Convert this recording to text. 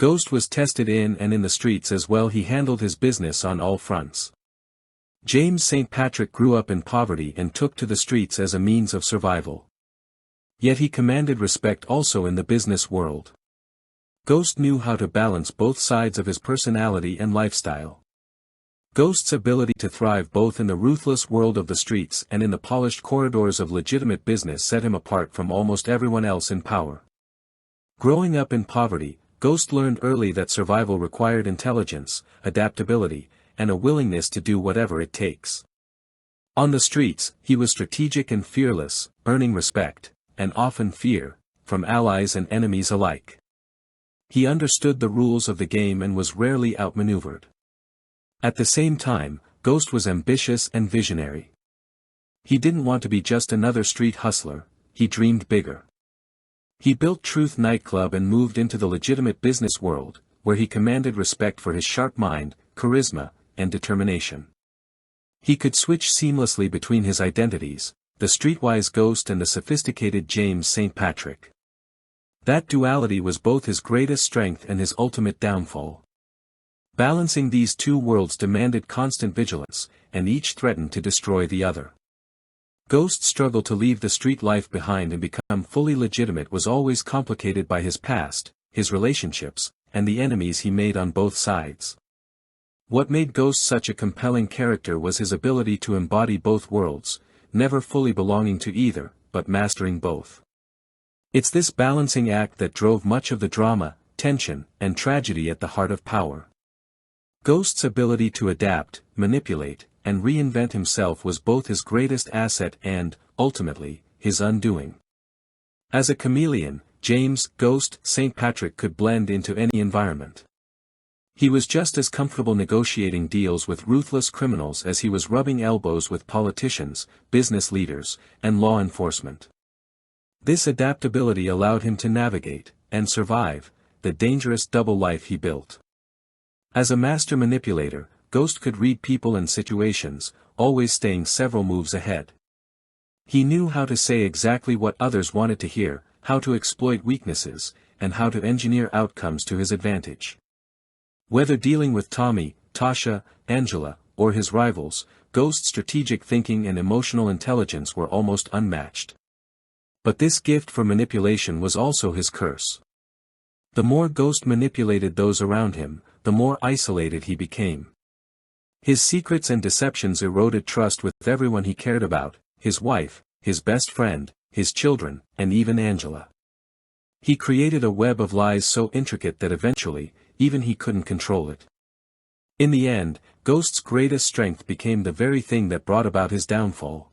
Ghost was tested in and in the streets as well. He handled his business on all fronts. James St. Patrick grew up in poverty and took to the streets as a means of survival. Yet he commanded respect also in the business world. Ghost knew how to balance both sides of his personality and lifestyle. Ghost's ability to thrive both in the ruthless world of the streets and in the polished corridors of legitimate business set him apart from almost everyone else in power. Growing up in poverty, Ghost learned early that survival required intelligence, adaptability, and a willingness to do whatever it takes. On the streets, he was strategic and fearless, earning respect, and often fear, from allies and enemies alike. He understood the rules of the game and was rarely outmaneuvered. At the same time, Ghost was ambitious and visionary. He didn't want to be just another street hustler, he dreamed bigger. He built Truth nightclub and moved into the legitimate business world, where he commanded respect for his sharp mind, charisma, and determination. He could switch seamlessly between his identities, the streetwise Ghost and the sophisticated James St. Patrick. That duality was both his greatest strength and his ultimate downfall. Balancing these two worlds demanded constant vigilance, and each threatened to destroy the other. Ghost's struggle to leave the street life behind and become fully legitimate was always complicated by his past, his relationships, and the enemies he made on both sides. What made Ghost such a compelling character was his ability to embody both worlds, never fully belonging to either, but mastering both. It's this balancing act that drove much of the drama, tension, and tragedy at the heart of power. Ghost's ability to adapt, manipulate, and reinvent himself was both his greatest asset and, ultimately, his undoing. As a chameleon, James Ghost St. Patrick could blend into any environment. He was just as comfortable negotiating deals with ruthless criminals as he was rubbing elbows with politicians, business leaders, and law enforcement. This adaptability allowed him to navigate, and survive, the dangerous double life he built. As a master manipulator, Ghost could read people and situations, always staying several moves ahead. He knew how to say exactly what others wanted to hear, how to exploit weaknesses, and how to engineer outcomes to his advantage. Whether dealing with Tommy, Tasha, Angela, or his rivals, Ghost's strategic thinking and emotional intelligence were almost unmatched. But this gift for manipulation was also his curse. The more Ghost manipulated those around him, the more isolated he became. His secrets and deceptions eroded trust with everyone he cared about, his wife, his best friend, his children, and even Angela. He created a web of lies so intricate that eventually, even he couldn't control it. In the end, Ghost's greatest strength became the very thing that brought about his downfall.